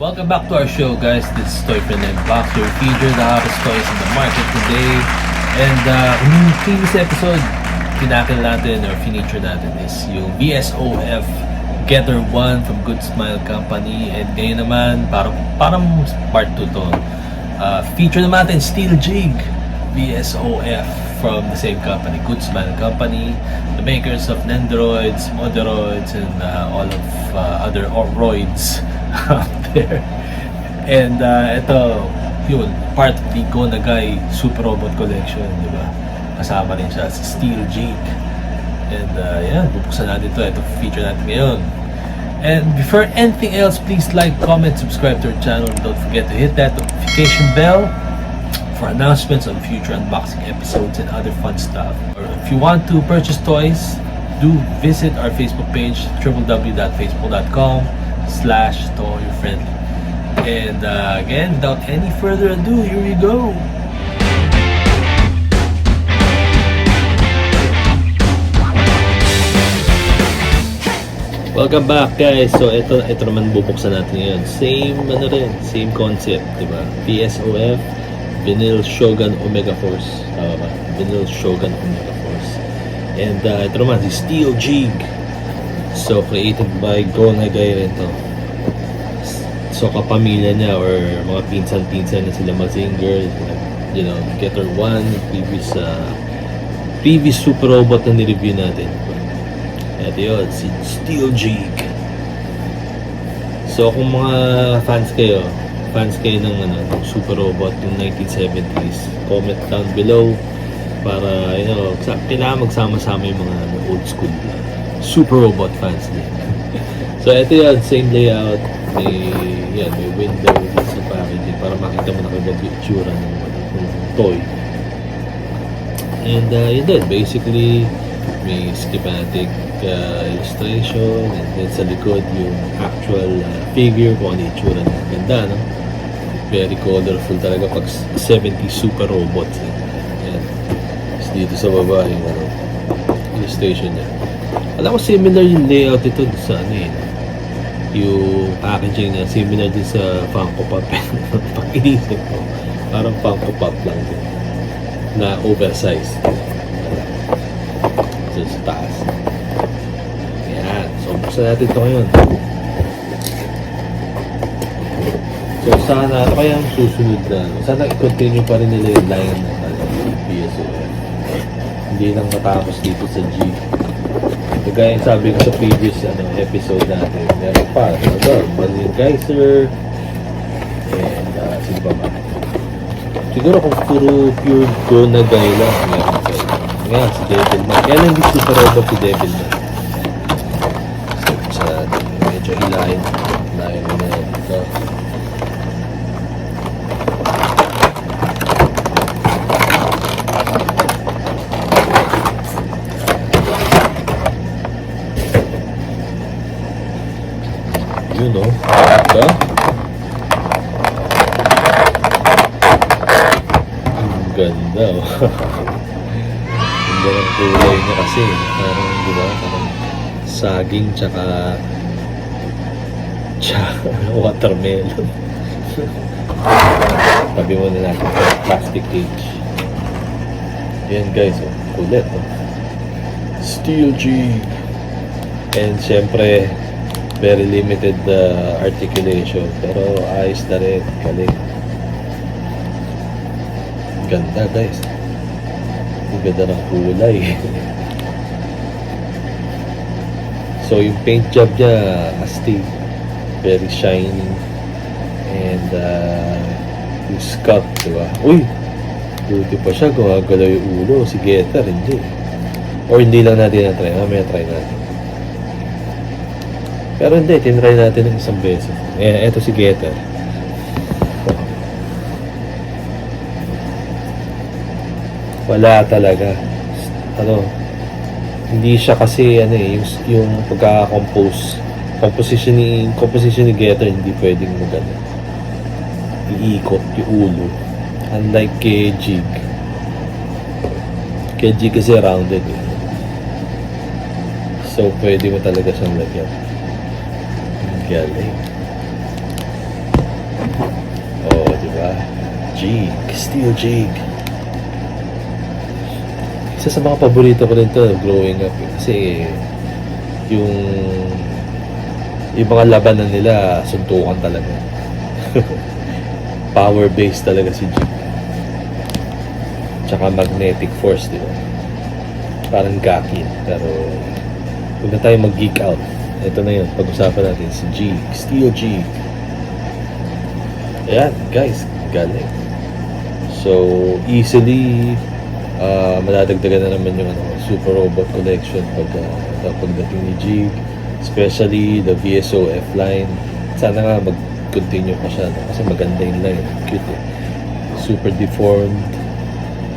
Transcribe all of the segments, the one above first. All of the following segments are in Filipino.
Welcome back to our show, guys. This is Toy Friend and Box, your feature the hottest toys in the market today. And yung previous episode, pinakil natin or feature natin is yung VSOF Getter 1 from Good Smile Company. And ngayon naman, parang part 2 to. Feature naman natin Steel Jeeg VSOF from the same company, Good Smile Company, the makers of Nendoroids, Modoroids, and all of other Oroids out there. And ito, yun, part of the Go Nagai Super Robot Collection, di ba? Kasama rin siya sa Steel Jeeg. And yan, bubuksan natin ito. Ito feature natin ngayon. And before anything else, please like, comment, subscribe to our channel. And don't forget to hit that notification bell for announcements on future unboxing episodes and other fun stuff. Or if you want to purchase toys, do visit our Facebook page, www.facebook.com/toyfriendly. And again, without any further ado, here we go. Welcome back, guys. So ito naman bubuksan natin ngayon. Same concept, di ba? VSOF Vinyl Shogun Omega Force. Vinyl Shogun Omega Force. And ito naman si Steel Jeeg. So created by Go Nagai rin to. So kapamilya niya or mga pinsan-pinsan na sila Mazinger, you know, Getter 1, previous Super Robot na nireview natin. Ito yun, si Steel Jeeg. So kung mga fans kayo ng Super Robot yung 1970s, comment down below para kailangan magsama-sama yung mga old school Super Robot fans din. So ito yan, same layout, may window sa packaging para makita mo na kagad yung itsura ng toy. And yun din, basically may schematic illustration, and then sa likod yung actual figure kung ano yung itsura ng ganda, no? Very colorful talaga pag 70 Super Robots. Ayan. So, dito sa baba yung illustration niya. Alam ko similar yung layout ito sa yung packaging niya, similar din sa Funko Pop. Pag inisip ko, parang Funko Pop lang din na oversized. So, sa taas. Ayan. So, buksan natin ito ngayon. So, sana, ano kaya ang susunod na? Sana i-continue pa rin nila yung line ng VSOF. Hindi lang matapos dito sa G. Kagaya yung sabi ko sa previous episode natin, meron pa. Balin Geyser. And, sino ba ba? Siguro kung puro pure Go Nagai lang, meron pa. Ngayon, si Devilman. Kaya lang hindi Super Robot si Devilman. So, medyo hilahin. Hilahin mo na ito. Yun o. Diba? Ang ganda o. Ang ganda ng kulay niya kasi. Parang, diba? Parang saging tsaka watermelon. Tabi mo na natin sa plastic cage. Yan guys o. Kulit o. Steel Jeeg. And syempre, very limited articulation, pero ayos na rin, galing. Ganda guys, ang ganda ng kulay. So yung paint job niya astig, very shiny, and yung sculpt, diba? Uy, buti pa siya, gumagalaw yung ulo. Si Getter hindi, or hindi lang natin na-try. May try natin. Pero hindi, tinry natin ng isang beses. Eto si Getter. Wala talaga. Hindi siya kasi yung composition ni Getter hindi pwedeng iikot yung ulo. Unlike kay Jeeg. Kay Jeeg kasi rounded eh. So pwede mo talaga siyang lagyan. Galing. Jeeg, Steel Jeeg. Isa sa mga paborito ko rin to growing up kasi yung mga labanan nila suntukan talaga. Power base talaga si Jeeg. Tsaka magnetic force, di ba? Parang gakin. Pero huwag na tayo mag-geek out. Ito na yun, pag-usapan natin si Jeeg, Steel Jeeg. Ayan, guys, galing. So, easily madadagdagan na naman yung Super Robot Collection pagdating ni Jeeg, especially the VSOF line. Sana nga mag-continue pa siya, no? Kasi maganda yung line, cute eh. Super deformed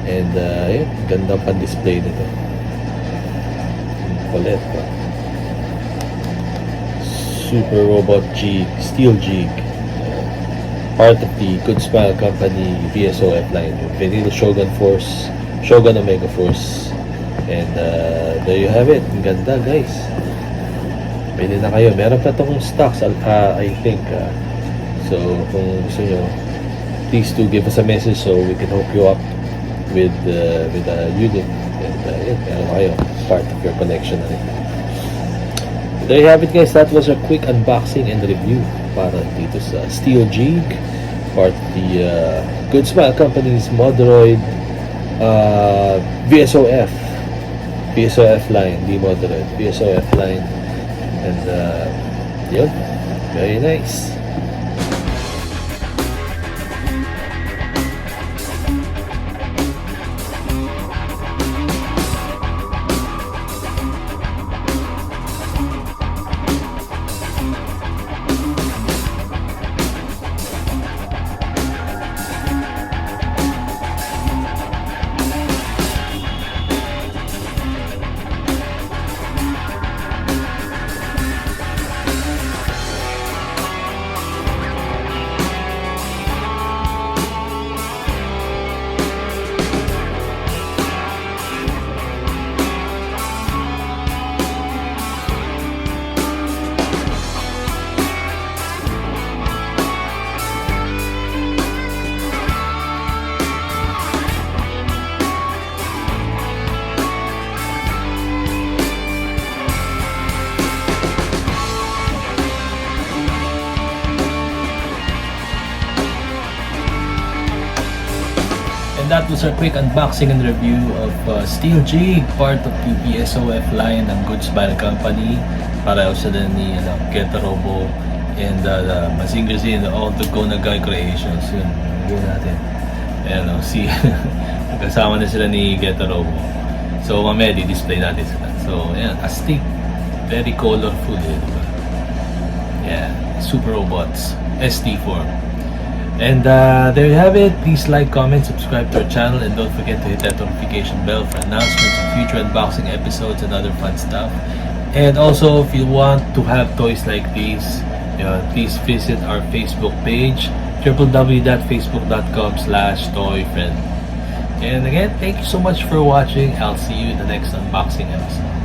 and yun, ganda pan-display nito. Kulit pa. Super Robot Jeeg, Steel Jeeg, part of the Good Smile Company VSOF line, Vinyl Shogun Force, Shogun Omega Force. And there you have it. Ang ganda, guys. Pwede na kayo. Meron pa itong stocks, I think. So, kung gusto nyo, please do give us a message so we can hook you up with a unit. And yun, meron na kayo. Part of your collection na rin. There you have it, guys. That was a quick unboxing and review para dito sa Steel Jeeg, part of the Good Smile Company's Moderoid VSOF line, di Moderoid, VSOF line. And yun, very nice. And that was our quick unboxing and review of Steel Jeeg, part of the VSOF line ng Good Smile Company. Pareho sa din ni Geta Robo and Mazinger Z and all the Go Nagai Creations. Yun, yun natin. Ayan o, see, kasama na sila ni Geta Robo. So mamaya di-display natin sila. So ayan, astig. Very colorful eh, diba? Yeah, Super Robots, SD form. And there you have it. Please like, comment, subscribe to our channel, and don't forget to hit that notification bell for announcements of future unboxing episodes and other fun stuff. And also, if you want to have toys like these, please visit our Facebook page, www.facebook.com/toyfriend. And again, thank you so much for watching. I'll see you in the next unboxing episode.